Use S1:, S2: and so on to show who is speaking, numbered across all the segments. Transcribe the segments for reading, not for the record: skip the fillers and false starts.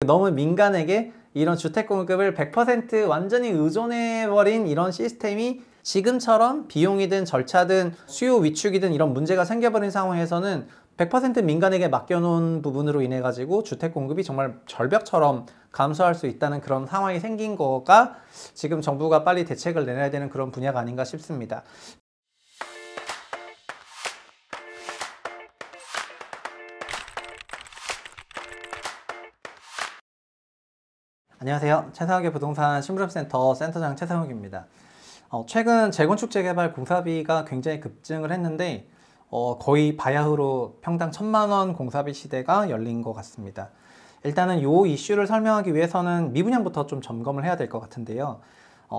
S1: 너무 민간에게 이런 주택 공급을 100% 완전히 의존해버린 이런 시스템이 지금처럼 비용이든 절차든 수요 위축이든 이런 문제가 생겨버린 상황에서는 100% 민간에게 맡겨놓은 부분으로 인해 가지고 주택 공급이 정말 절벽처럼 감소할 수 있다는 그런 상황이 생긴 거가 지금 정부가 빨리 대책을 내놔야 되는 그런 분야가 아닌가 싶습니다. 안녕하세요. 최상욱의 부동산 신부름센터 센터장 최상욱입니다. 최근 재건축 재개발 공사비가 굉장히 급증을 했는데 거의 바야흐로 평당 1,000만 원 공사비 시대가 열린 것 같습니다. 일단은 이 이슈를 설명하기 위해서는 미분양부터 좀 점검을 해야 될 것 같은데요.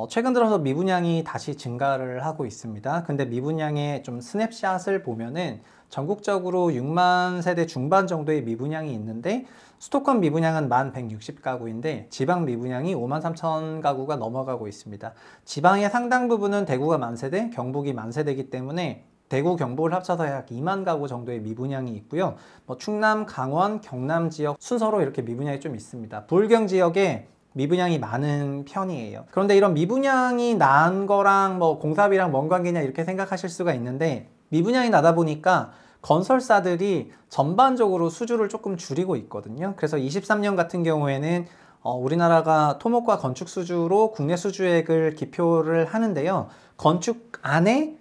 S1: 최근 들어서 미분양이 다시 증가를 하고 있습니다. 근데 미분양의 좀 스냅샷을 보면은 전국적으로 6만 세대 중반 정도의 미분양이 있는데 수도권 미분양은 1,160가구인데 지방 미분양이 53,000가구가 넘어가고 있습니다. 지방의 상당 부분은 대구가 만세대, 경북이 만세대이기 때문에 대구, 경북을 합쳐서 약 2만 가구 정도의 미분양이 있고요. 충남, 강원, 경남 지역 순서로 이렇게 미분양이 좀 있습니다. 부울경 지역에 미분양이 많은 편이에요. 그런데 이런 미분양이 난 거랑 공사비랑 뭔 관계냐 이렇게 생각하실 수가 있는데 미분양이 나다 보니까 건설사들이 전반적으로 수주를 조금 줄이고 있거든요. 그래서 23년 같은 경우에는 우리나라가 토목과 건축 수주로 국내 수주액을 기표를 하는데요. 건축 안에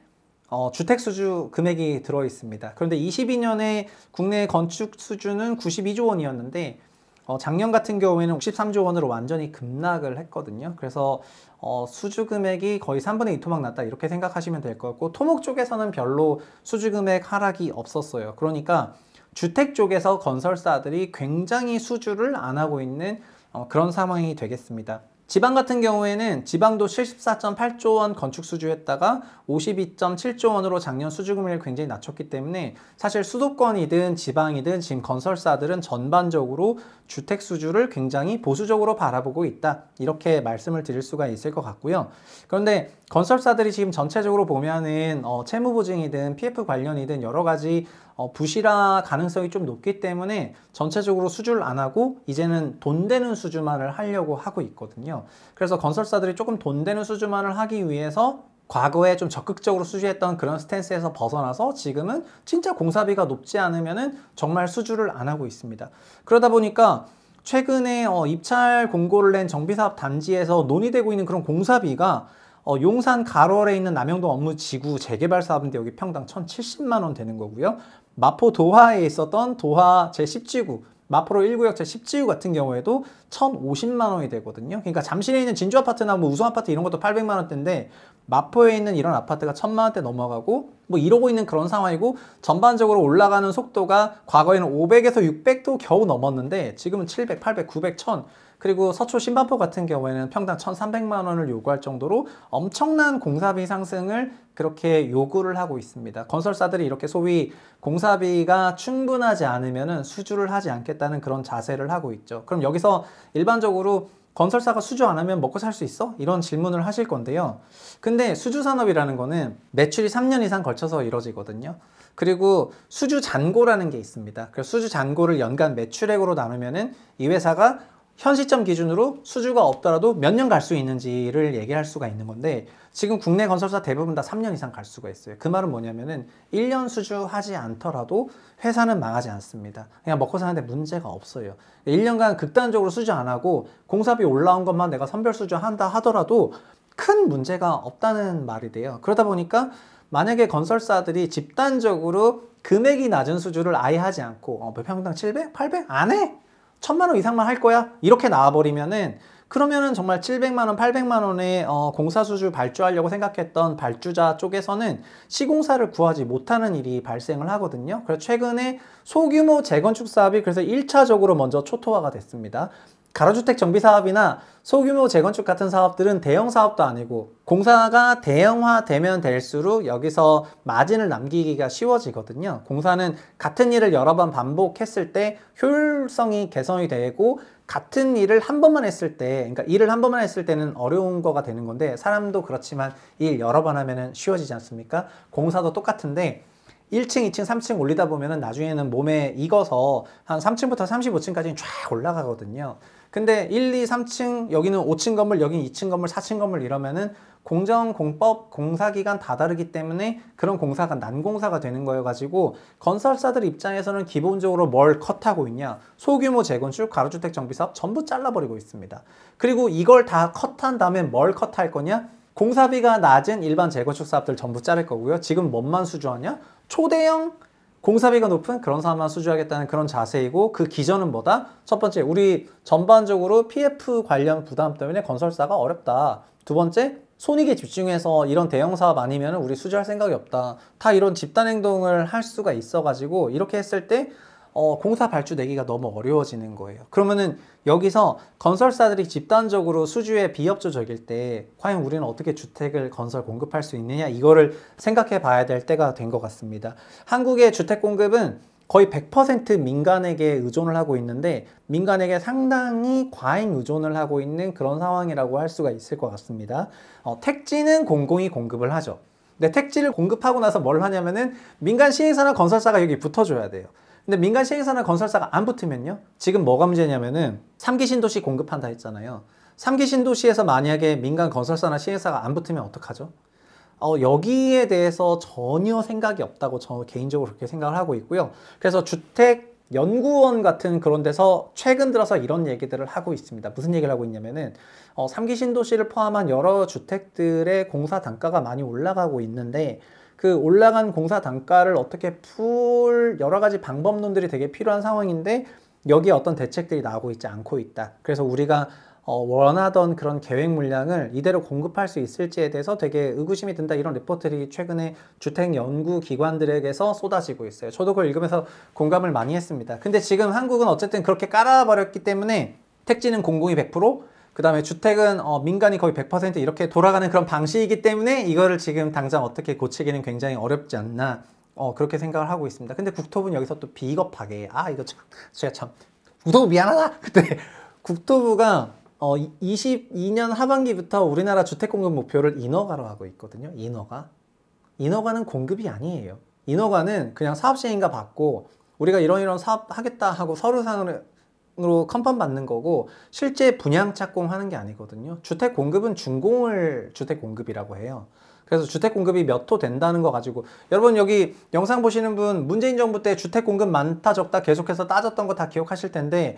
S1: 주택 수주 금액이 들어 있습니다. 그런데 22년에 국내 건축 수주는 92조 원이었는데 작년 같은 경우에는 63조 원으로 완전히 급락을 했거든요. 그래서 수주 금액이 거의 3분의 2 토막 났다 이렇게 생각하시면 될 것 같고 토목 쪽에서는 별로 수주 금액 하락이 없었어요. 그러니까 주택 쪽에서 건설사들이 굉장히 수주를 안 하고 있는 그런 상황이 되겠습니다. 지방 같은 경우에는 지방도 74.8조 원 건축 수주했다가 52.7조 원으로 작년 수주 금액을 굉장히 낮췄기 때문에 사실 수도권이든 지방이든 지금 건설사들은 전반적으로 주택 수주를 굉장히 보수적으로 바라보고 있다 이렇게 말씀을 드릴 수가 있을 것 같고요. 그런데 건설사들이 지금 전체적으로 보면은 채무 보증이든 PF 관련이든 여러 가지 부실화 가능성이 좀 높기 때문에 전체적으로 수주를 안 하고 이제는 돈 되는 수주만을 하려고 하고 있거든요. 그래서 건설사들이 조금 돈 되는 수주만을 하기 위해서 과거에 좀 적극적으로 수주했던 그런 스탠스에서 벗어나서 지금은 진짜 공사비가 높지 않으면은 정말 수주를 안 하고 있습니다. 그러다 보니까 최근에 입찰 공고를 낸 정비사업 단지에서 논의되고 있는 그런 공사비가 용산 가로에 있는 남영동 업무지구 재개발 사업인데 여기 평당 1,070만 원 되는 거고요. 마포 도하에 있었던 도하 제10지구 마포로 1구역 제10지구 같은 경우에도 1,050만 원이 되거든요. 그러니까 잠실에 있는 진주 아파트나 우성 아파트 이런 것도 800만 원대인데 마포에 있는 이런 아파트가 1,000만 원대 넘어가고 이러고 있는 그런 상황이고 전반적으로 올라가는 속도가 과거에는 500에서 600도 겨우 넘었는데 지금은 700, 800, 900, 1000 그리고 서초 신반포 같은 경우에는 평당 1,300만 원을 요구할 정도로 엄청난 공사비 상승을 그렇게 요구를 하고 있습니다. 건설사들이 이렇게 소위 공사비가 충분하지 않으면 수주를 하지 않겠다는 그런 자세를 하고 있죠. 그럼 여기서 일반적으로 건설사가 수주 안 하면 먹고 살 수 있어? 이런 질문을 하실 건데요. 근데 수주 산업이라는 거는 매출이 3년 이상 걸쳐서 이루어지거든요. 그리고 수주 잔고라는 게 있습니다. 그래서 수주 잔고를 연간 매출액으로 나누면은 이 회사가 현 시점 기준으로 수주가 없더라도 몇 년 갈 수 있는지를 얘기할 수가 있는 건데 지금 국내 건설사 대부분 다 3년 이상 갈 수가 있어요. 그 말은 뭐냐면은 1년 수주하지 않더라도 회사는 망하지 않습니다. 그냥 먹고 사는데 문제가 없어요. 1년간 극단적으로 수주 안 하고 공사비 올라온 것만 내가 선별 수주한다 하더라도 큰 문제가 없다는 말이 돼요. 그러다 보니까 만약에 건설사들이 집단적으로 금액이 낮은 수주를 아예 하지 않고 평당 700, 800 안 해? 1,000만 원 이상만 할 거야? 이렇게 나와버리면은 그러면은 정말 700만 원, 800만 원의 공사수주 발주하려고 생각했던 발주자 쪽에서는 시공사를 구하지 못하는 일이 발생을 하거든요. 그래서 최근에 소규모 재건축 사업이 그래서 1차적으로 먼저 초토화가 됐습니다. 가로주택 정비사업이나 소규모 재건축 같은 사업들은 대형 사업도 아니고 공사가 대형화되면 될수록 여기서 마진을 남기기가 쉬워지거든요. 공사는 같은 일을 여러 번 반복했을 때 효율성이 개선이 되고 같은 일을 한 번만 했을 때, 그러니까 일을 한 번만 했을 때는 어려운 거가 되는 건데 사람도 그렇지만 일 여러 번 하면은 쉬워지지 않습니까? 공사도 똑같은데 1층, 2층, 3층 올리다 보면은 나중에는 몸에 익어서 한 3층부터 35층까지는 쫙 올라가거든요. 근데 1, 2, 3층, 여기는 5층 건물, 여기는 2층 건물, 4층 건물 이러면은 공정공법, 공사기간 다 다르기 때문에 그런 공사가 난공사가 되는 거여 가지고 건설사들 입장에서는 기본적으로 뭘 컷하고 있냐, 소규모 재건축, 가로주택 정비사업 전부 잘라버리고 있습니다. 그리고 이걸 다 컷한 다음에 뭘 컷할 거냐, 공사비가 낮은 일반 재건축 사업들 전부 자를 거고요. 지금 뭔만 수주하냐, 초대형 공사비가 높은 그런 사업만 수주하겠다는 그런 자세이고, 그 기전은 뭐다? 첫 번째, 우리 전반적으로 PF 관련 부담 때문에 건설사가 어렵다. 두 번째, 손익에 집중해서 이런 대형 사업 아니면 우리 수주할 생각이 없다. 다 이런 집단 행동을 할 수가 있어가지고 이렇게 했을 때 공사 발주 내기가 너무 어려워지는 거예요. 그러면은 여기서 건설사들이 집단적으로 수주에 비협조적일 때 과연 우리는 어떻게 주택을 건설 공급할 수 있느냐, 이거를 생각해 봐야 될 때가 된 것 같습니다. 한국의 주택 공급은 거의 100% 민간에게 의존을 하고 있는데, 민간에게 상당히 과잉 의존을 하고 있는 그런 상황이라고 할 수가 있을 것 같습니다. 택지는 공공이 공급을 하죠. 근데 택지를 공급하고 나서 뭘 하냐면은 민간 시행사나 건설사가 여기 붙어줘야 돼요. 근데 민간 시행사나 건설사가 안 붙으면요, 지금 뭐가 문제냐면은 3기 신도시 공급한다 했잖아요. 3기 신도시에서 만약에 민간 건설사나 시행사가 안 붙으면 어떡하죠? 여기에 대해서 전혀 생각이 없다고 저 개인적으로 그렇게 생각을 하고 있고요. 그래서 주택연구원 같은 그런 데서 최근 들어서 이런 얘기들을 하고 있습니다. 무슨 얘기를 하고 있냐면은 3기 신도시를 포함한 여러 주택들의 공사 단가가 많이 올라가고 있는데, 그 올라간 공사 단가를 어떻게 풀 여러 가지 방법론들이 되게 필요한 상황인데 여기에 어떤 대책들이 나오고 있지 않고 있다. 그래서 우리가 원하던 그런 계획 물량을 이대로 공급할 수 있을지에 대해서 되게 의구심이 든다, 이런 리포트들이 최근에 주택 연구 기관들에게서 쏟아지고 있어요. 저도 그걸 읽으면서 공감을 많이 했습니다. 근데 지금 한국은 어쨌든 그렇게 깔아버렸기 때문에 택지는 공공이 100%, 그 다음에 주택은 민간이 거의 100% 이렇게 돌아가는 그런 방식이기 때문에 이거를 지금 당장 어떻게 고치기는 굉장히 어렵지 않나, 그렇게 생각을 하고 있습니다. 근데 국토부는 여기서 또 비겁하게, 이거 참, 제가 참 국토부 미안하다. 그때 국토부가 22년 하반기부터 우리나라 주택 공급 목표를 인허가로 하고 있거든요. 인허가는 공급이 아니에요. 인허가는 그냥 사업 시행인가 받고 우리가 이런 사업 하겠다 하고 서류상으로 컨펌 받는 거고, 실제 분양 착공하는 게 아니거든요. 주택 공급은 준공을 주택 공급이라고 해요. 그래서 주택 공급이 몇 호 된다는 거 가지고, 여러분 여기 영상 보시는 분 문재인 정부 때 주택 공급 많다 적다 계속해서 따졌던 거 다 기억하실 텐데,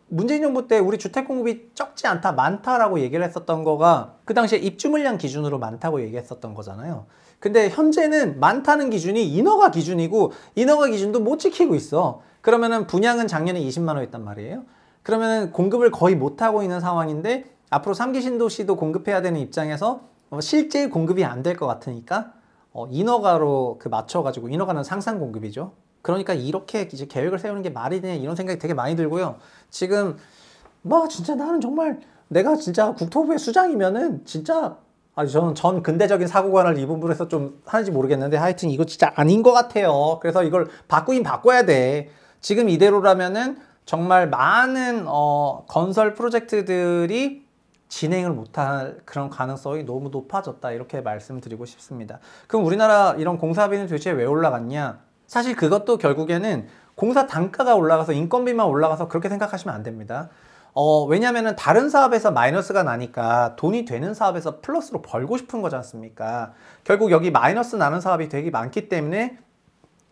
S1: 문재인 정부 때 우리 주택 공급이 적지 않다 많다라고 얘기를 했었던 거가 그 당시에 입주 물량 기준으로 많다고 얘기했었던 거잖아요. 근데 현재는 많다는 기준이 인허가 기준이고, 인허가 기준도 못 지키고 있어. 그러면은 분양은 작년에 20만 호였단 말이에요. 그러면은 공급을 거의 못 하고 있는 상황인데, 앞으로 3기 신도시도 공급해야 되는 입장에서 실제 공급이 안 될 것 같으니까 인허가로 맞춰가지고, 인허가는 상상 공급이죠. 그러니까 이렇게 이제 계획을 세우는 게 말이 되냐, 이런 생각이 되게 많이 들고요. 지금 진짜 나는 정말 내가 진짜 국토부의 수장이면은 진짜 저는 전 근대적인 사고관을 이 부분에서 좀 하는지 모르겠는데, 하여튼 이거 진짜 아닌 것 같아요. 그래서 이걸 바꾸긴 바꿔야 돼. 지금 이대로라면은 정말 많은 건설 프로젝트들이 진행을 못할 그런 가능성이 너무 높아졌다, 이렇게 말씀드리고 싶습니다. 그럼 우리나라 이런 공사비는 도대체 왜 올라갔냐? 사실 그것도 결국에는 공사 단가가 올라가서 인건비만 올라가서 그렇게 생각하시면 안 됩니다. 왜냐면은 다른 사업에서 마이너스가 나니까 돈이 되는 사업에서 플러스로 벌고 싶은 거지 않습니까? 결국 여기 마이너스 나는 사업이 되게 많기 때문에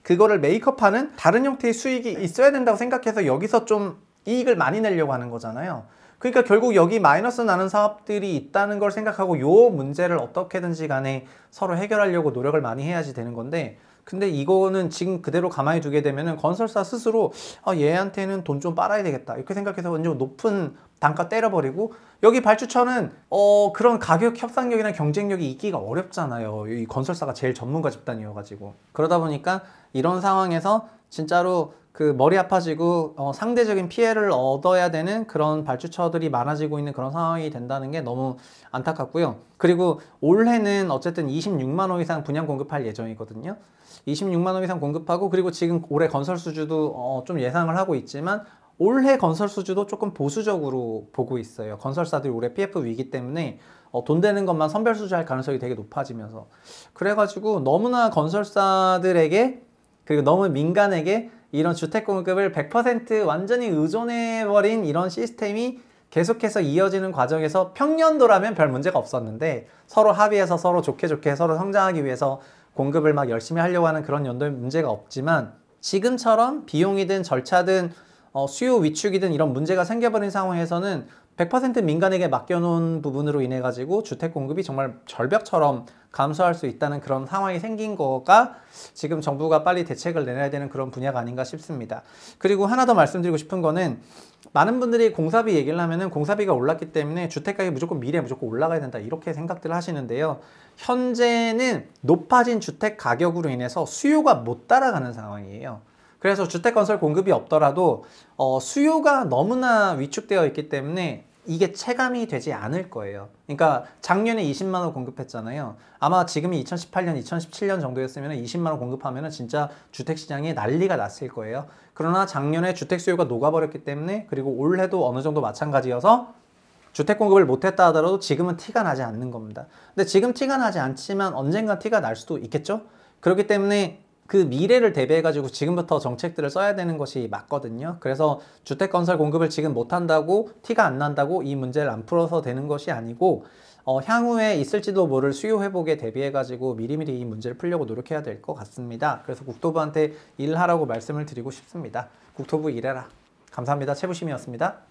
S1: 그거를 메이크업하는 다른 형태의 수익이 있어야 된다고 생각해서 여기서 좀 이익을 많이 내려고 하는 거잖아요. 그러니까 결국 여기 마이너스 나는 사업들이 있다는 걸 생각하고 요 문제를 어떻게든지 간에 서로 해결하려고 노력을 많이 해야지 되는 건데, 근데 이거는 지금 그대로 가만히 두게 되면은 건설사 스스로 얘한테는 돈 좀 빨아야 되겠다 이렇게 생각해서 완전 높은 단가 때려버리고, 여기 발주처는 그런 가격 협상력이나 경쟁력이 있기가 어렵잖아요. 이 건설사가 제일 전문가 집단이어가지고. 그러다 보니까 이런 상황에서 진짜로 그 머리 아파지고 상대적인 피해를 얻어야 되는 그런 발주처들이 많아지고 있는 그런 상황이 된다는 게 너무 안타깝고요. 그리고 올해는 어쨌든 26만 호 이상 분양 공급할 예정이거든요. 26만 호 이상 공급하고, 그리고 지금 올해 건설 수주도 좀 예상을 하고 있지만 올해 건설 수주도 조금 보수적으로 보고 있어요. 건설사들이 올해 PF 위기 때문에 돈 되는 것만 선별 수주할 가능성이 되게 높아지면서 그래가지고 너무나 건설사들에게 그리고 너무 민간에게 이런 주택 공급을 100% 완전히 의존해버린 이런 시스템이 계속해서 이어지는 과정에서 평년도라면 별 문제가 없었는데 서로 합의해서 서로 좋게 서로 성장하기 위해서 공급을 막 열심히 하려고 하는 그런 연도에 문제가 없지만 지금처럼 비용이든 절차든 수요 위축이든 이런 문제가 생겨버린 상황에서는 100% 민간에게 맡겨놓은 부분으로 인해 가지고 주택 공급이 정말 절벽처럼 감소할 수 있다는 그런 상황이 생긴 거가 지금 정부가 빨리 대책을 내놔야 되는 그런 분야가 아닌가 싶습니다. 그리고 하나 더 말씀드리고 싶은 거는 많은 분들이 공사비 얘기를 하면은 공사비가 올랐기 때문에 주택가격이 무조건 미래에 무조건 올라가야 된다 이렇게 생각들을 하시는데요. 현재는 높아진 주택 가격으로 인해서 수요가 못 따라가는 상황이에요. 그래서 주택 건설 공급이 없더라도 수요가 너무나 위축되어 있기 때문에 이게 체감이 되지 않을 거예요. 그러니까 작년에 20만 원 공급했잖아요. 아마 지금이 2018년, 2017년 정도였으면 20만 원 공급하면 진짜 주택시장이 난리가 났을 거예요. 그러나 작년에 주택 수요가 녹아버렸기 때문에 그리고 올해도 어느 정도 마찬가지여서 주택 공급을 못했다 하더라도 지금은 티가 나지 않는 겁니다. 근데 지금 티가 나지 않지만 언젠가 티가 날 수도 있겠죠? 그렇기 때문에 그 미래를 대비해가지고 지금부터 정책들을 써야 되는 것이 맞거든요. 그래서 주택 건설 공급을 지금 못한다고 티가 안 난다고 이 문제를 안 풀어서 되는 것이 아니고 향후에 있을지도 모를 수요 회복에 대비해가지고 미리미리 이 문제를 풀려고 노력해야 될 것 같습니다. 그래서 국토부한테 일하라고 말씀을 드리고 싶습니다. 국토부 일해라. 감사합니다. 최부심이었습니다.